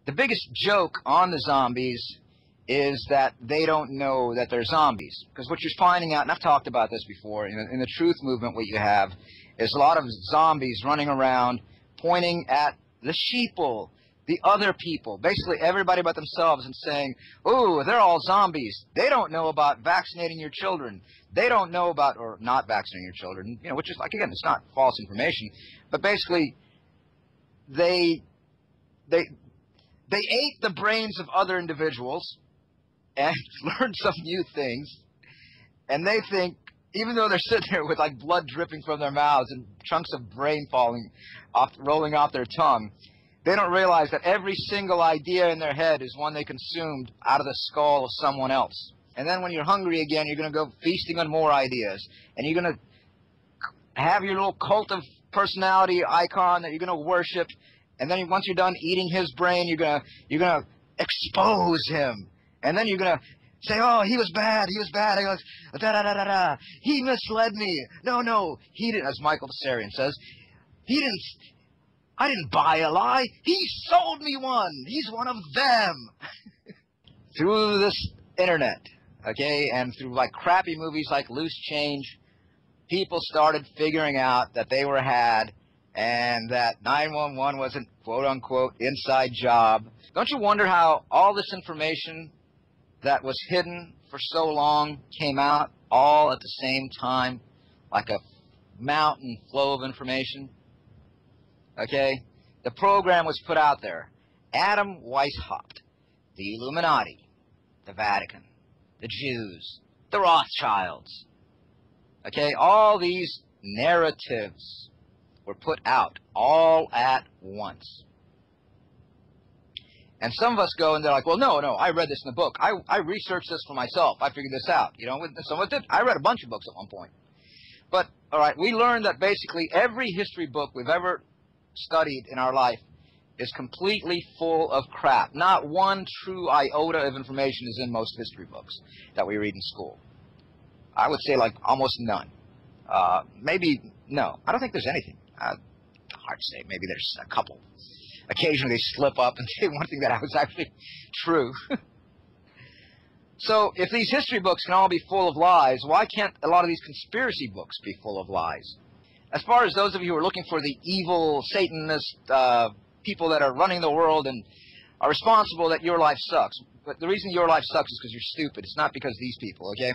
The biggest joke on the zombies is that they don't know that they're zombies. Because what you're finding out, and I've talked about this before, in the truth movement what you have is a lot of zombies running around pointing at the sheeple, the other people, basically everybody but themselves, and saying, "Ooh, they're all zombies. They don't know about vaccinating your children. They don't know about," or not vaccinating your children, which is, like, again, it's not false information, but basically they ate the brains of other individuals and learned some new things, and they think, even though they're sitting there with, like, blood dripping from their mouths and chunks of brain rolling off their tongue, they don't realize that every single idea in their head is one they consumed out of the skull of someone else. And then when you're hungry again, you're going to go feasting on more ideas, and you're going to have your little cult of personality icon that you're going to worship, and then once you're done eating his brain, you're going to expose him. And then you're going to say, "Oh, he was bad, he was bad." He goes, "Da-da-da-da-da. He misled me. No, he didn't," as Michael Bessarion says, I didn't buy a lie. He sold me one. He's one of them. Through this internet, okay, and through, like, crappy movies like Loose Change, people started figuring out that they were had and that 911 wasn't, quote-unquote, inside job. Don't you wonder how all this information that was hidden for so long came out all at the same time, like a mountain flow of information? Okay? The program was put out there. Adam Weishaupt, the Illuminati, the Vatican, the Jews, the Rothschilds. Okay? All these narratives were put out all at once. And some of us go and they're like, "Well, no, I read this in the book. I researched this for myself. I figured this out." Some of us did. I read a bunch of books at one point. But, all right, we learned that basically every history book we've ever studied in our life is completely full of crap. Not one true iota of information is in most history books that we read in school. I would say, like, almost none. Maybe, no. I don't think there's anything. Hard to say. Maybe there's a couple. Occasionally they slip up and say one thing that was actually true. So if these history books can all be full of lies, why can't a lot of these conspiracy books be full of lies? As far as those of you who are looking for the evil, Satanist people that are running the world and are responsible that your life sucks. But the reason your life sucks is because you're stupid. It's not because these people, okay?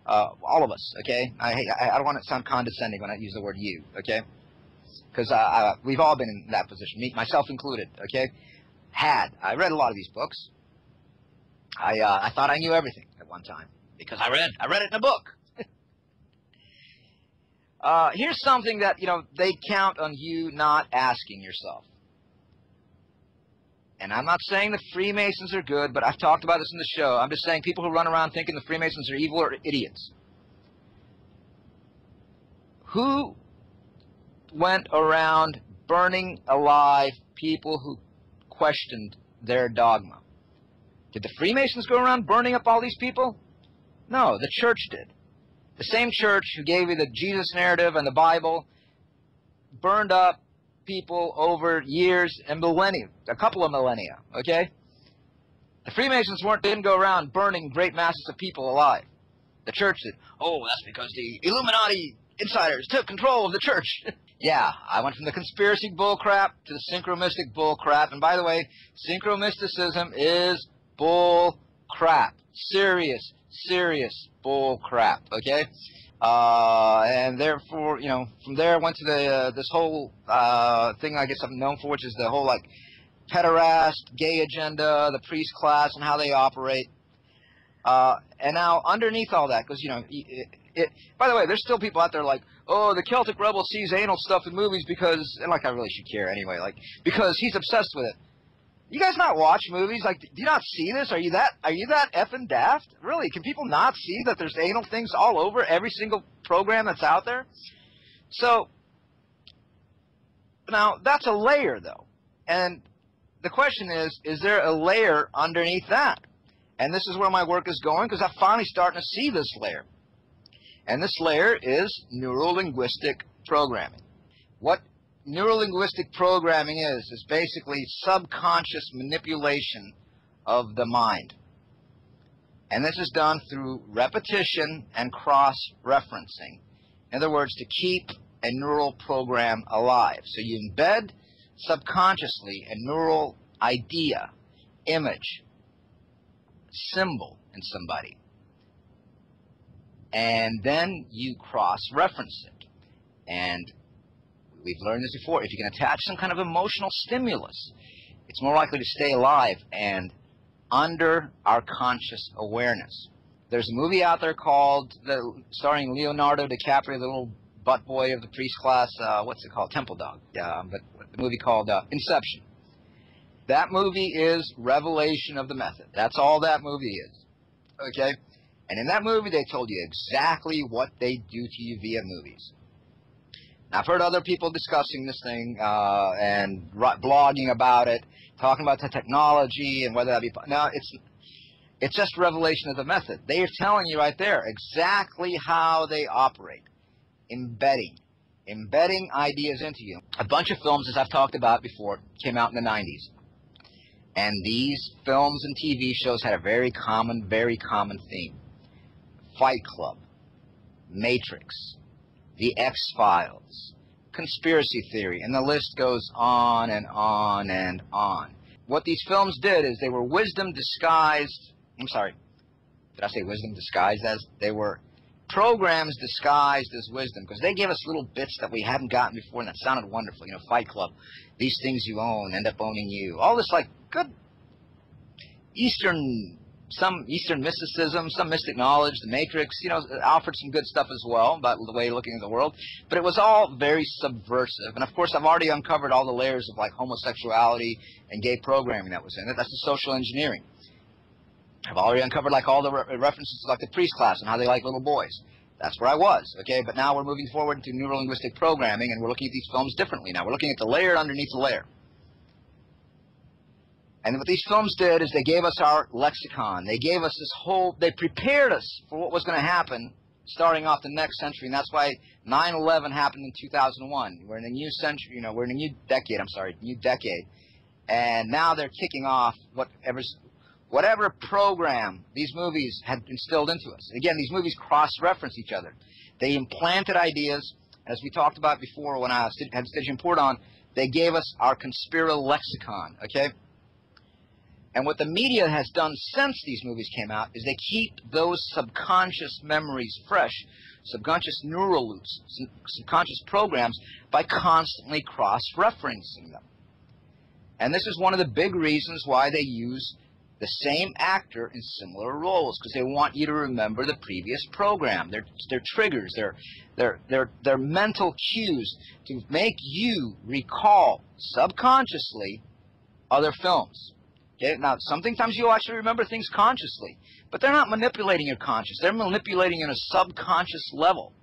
All of us, okay? I don't want to sound condescending when I use the word you, okay? Because we've all been in that position, myself included, okay? I read a lot of these books. I thought I knew everything at one time because I read it in a book. Here's something that, they count on you not asking yourself. And I'm not saying the Freemasons are good, but I've talked about this in the show. I'm just saying people who run around thinking the Freemasons are evil are idiots. Who went around burning alive people who questioned their dogma? Did the Freemasons go around burning up all these people? No, the church did. The same church who gave you the Jesus narrative and the Bible burned up people over years and millennia, a couple of millennia, okay? The Freemasons didn't go around burning great masses of people alive. The church did. Oh, that's because the Illuminati insiders took control of the church. Yeah, I went from the conspiracy bullcrap to the synchromystic bullcrap. And by the way, synchromysticism is bullcrap. Serious bullcrap, okay? And therefore, from there I went to this whole thing I guess I'm known for, which is the whole, like, pederast, gay agenda, the priest class, and how they operate. And now, underneath all that, because, by the way, there's still people out there like, "Oh, the Celtic rebel sees anal stuff in movies because," and, like, I really should care anyway, like, because he's obsessed with it. You guys not watch movies? Like, do you not see this? Are you that effing daft? Really? Can people not see that there's anal things all over every single program that's out there? So, now, that's a layer, though. And the question is there a layer underneath that? And this is where my work is going, because I'm finally starting to see this layer. And this layer is neurolinguistic programming. What neurolinguistic programming is basically subconscious manipulation of the mind. And this is done through repetition and cross-referencing. In other words, to keep a neural program alive. So you embed subconsciously a neural idea, image, symbol in somebody. And then you cross-reference it. And we've learned this before. If you can attach some kind of emotional stimulus, it's more likely to stay alive and under our conscious awareness. There's a movie out there called, starring Leonardo DiCaprio, the little butt boy of the priest class, what's it called? Temple Dog. Yeah, but the movie called Inception. That movie is revelation of the method. That's all that movie is. Okay? And in that movie, they told you exactly what they do to you via movies. Now, I've heard other people discussing this thing and blogging about it, talking about the technology and whether that be... No, it's just revelation of the method. They are telling you right there exactly how they operate. Embedding ideas into you. A bunch of films, as I've talked about before, came out in the 90s. And these films and TV shows had a very common theme. Fight Club, Matrix, The X-Files, conspiracy theory, and the list goes on and on and on. What these films did is they were wisdom disguised... I'm sorry, did I say wisdom disguised as? They were programs disguised as wisdom, because they gave us little bits that we hadn't gotten before, and that sounded wonderful. You know, Fight Club, these things you own end up owning you. All this, like, good some Eastern mysticism, some mystic knowledge. The Matrix, you know, offered some good stuff as well about the way of looking at the world. But it was all very subversive. And, of course, I've already uncovered all the layers of, like, homosexuality and gay programming that was in it. That's the social engineering. I've already uncovered, like, all the references to, like, the priest class and how they like little boys. That's where I was, okay? But now we're moving forward into neurolinguistic programming, and we're looking at these films differently now. We're looking at the layer underneath the layer. And what these films did is they gave us our lexicon. They gave us this whole... They prepared us for what was going to happen starting off the next century, and that's why 9/11 happened in 2001. We're in a new century, you know, we're in a new decade, new decade. And now they're kicking off whatever program these movies had instilled into us. Again, these movies cross-reference each other. They implanted ideas, as we talked about before when I had Stitch Port on. They gave us our conspirolexicon, okay? And what the media has done since these movies came out is they keep those subconscious memories fresh, subconscious neural loops, subconscious programs, by constantly cross-referencing them. And this is one of the big reasons why they use the same actor in similar roles, because they want you to remember the previous program. They're triggers, they're mental cues to make you recall subconsciously other films. Okay? Now, sometimes you'll actually remember things consciously, but they're not manipulating your conscious. They're manipulating in a subconscious level.